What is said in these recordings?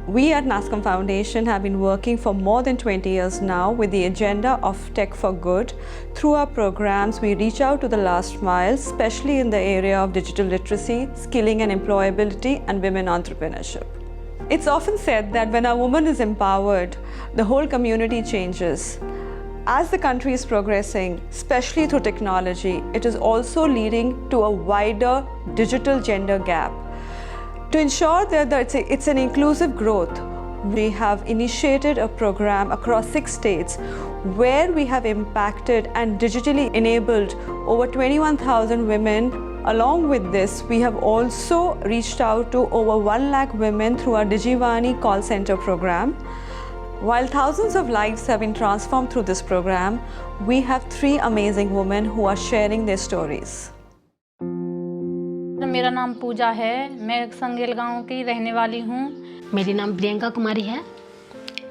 We at NASCOM Foundation have been working for more than 20 years now with the agenda of Tech for Good. Through our programs, we reach out to the last mile, especially in the area of digital literacy, skilling and employability, and women entrepreneurship. It's often said that when a woman is empowered, the whole community changes. As the country is progressing, especially through technology, it is also leading to a wider digital gender gap. To ensure that it's an inclusive growth, we have initiated a program across 6 states where we have impacted and digitally enabled over 21,000 women. Along with this, we have also reached out to over 1 lakh women through our Digivani call center program. While thousands of lives have been transformed through this program, we have 3 amazing women who are sharing their stories. मेरा नाम पूजा है। मैं संगेल गांव की रहने वाली हूँ। मेरी नाम प्रियंका कुमारी है।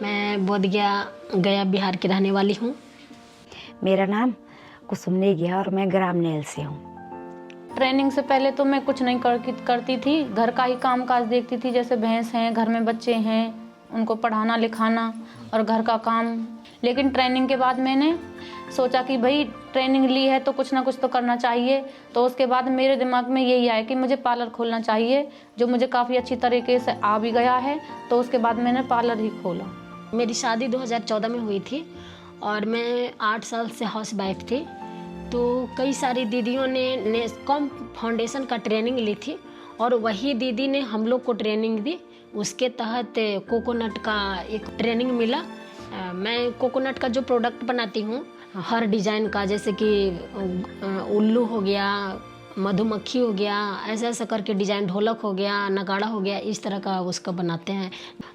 मैं बोधगया गया बिहार की रहने वाली हूँ। मेरा नाम कुसुम नेगी है और मैं ग्राम नेल से हूँ। ट्रेनिंग से पहले तो मैं कुछ नहीं करती थी। घर का ही काम काज देखती थी, जैसे भैंस हैं, घर में बच्चे हैं, उनको पढ़ाना लिखाना और घर का काम। लेकिन ट्रेनिंग के बाद मैंने सोचा कि भाई ट्रेनिंग ली है तो कुछ ना कुछ तो करना चाहिए। तो उसके बाद मेरे दिमाग में यही आया कि मुझे पार्लर खोलना चाहिए, जो मुझे काफ़ी अच्छी तरीके से आ भी गया है। तो उसके बाद मैंने पार्लर ही खोला। मेरी शादी 2014 में हुई थी और मैं 8 साल से हाउस वाइफ थी। तो कई सारी दीदियों ने नेस्कॉम फाउंडेशन का ट्रेनिंग ली थी और वही दीदी ने हम लोग को ट्रेनिंग दी। उसके तहत कोकोनट का एक ट्रेनिंग मिला। मैं कोकोनट का जो प्रोडक्ट बनाती हूँ, हर डिज़ाइन का, जैसे कि उल्लू हो गया, मधुमक्खी हो गया, ऐसा ऐसा करके डिज़ाइन, ढोलक हो गया, नगाड़ा हो गया, इस तरह का उसका बनाते हैं।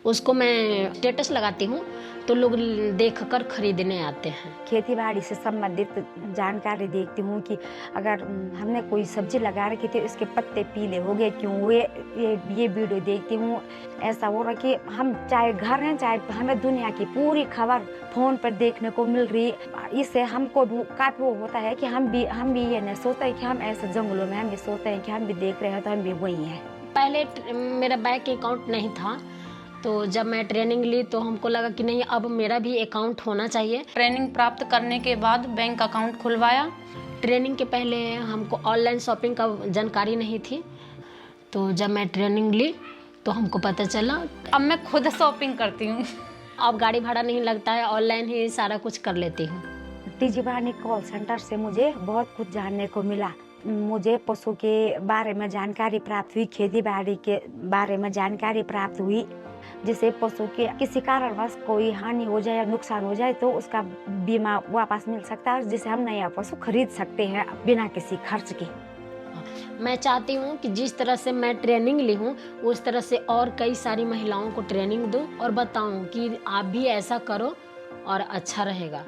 उसको मैं स्टेटस लगाती हूँ तो लोग देखकर खरीदने आते हैं। खेती बाड़ी से संबंधित जानकारी देखती हूँ कि अगर हमने कोई सब्जी लगा रखी थी, उसके पत्ते पीले हो गए क्यों हुए, ये वीडियो देखती हूँ। ऐसा हो रहा कि हम चाहे घर हैं, चाहे हमें दुनिया की पूरी खबर फ़ोन पर देखने को मिल रही। इससे हमको काफ़ी वो होता है कि हम भी ये नहीं सोचते कि हम ऐसे जंगलों में, हम भी सोचते हैं कि हम भी देख रहे हैं तो हम भी वही हैं। पहले मेरा बैंक अकाउंट नहीं था, तो जब मैं ट्रेनिंग ली तो हमको लगा कि नहीं, अब मेरा भी अकाउंट होना चाहिए। ट्रेनिंग प्राप्त करने के बाद बैंक अकाउंट खुलवाया। ट्रेनिंग के पहले हमको ऑनलाइन शॉपिंग का जानकारी नहीं थी, तो जब मैं ट्रेनिंग ली तो हमको पता चला। अब मैं खुद शॉपिंग करती हूँ। अब गाड़ी भाड़ा नहीं लगता है, ऑनलाइन ही सारा कुछ कर लेती हूँ। डिजिवानी कॉल सेंटर से मुझे बहुत कुछ जानने को मिला। मुझे पशु के बारे में जानकारी प्राप्त हुई, खेती बाड़ी के बारे में जानकारी प्राप्त हुई, जिससे पशु के किसी कारणवश कोई हानि हो जाए या नुकसान हो जाए तो उसका बीमा वापस मिल सकता है, जिससे हम नया पशु खरीद सकते हैं बिना किसी खर्च के। मैं चाहती हूँ कि जिस तरह से मैं ट्रेनिंग ली हूँ, उस तरह से और कई सारी महिलाओं को ट्रेनिंग दूँ और बताऊँ कि आप भी ऐसा करो और अच्छा रहेगा।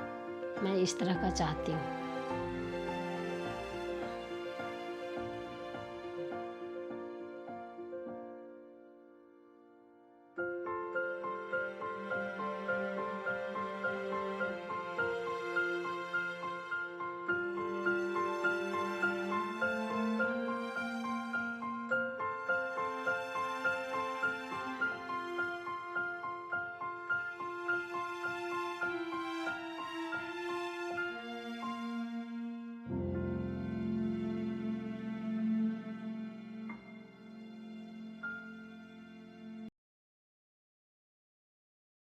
मैं इस तरह का चाहती हूँ।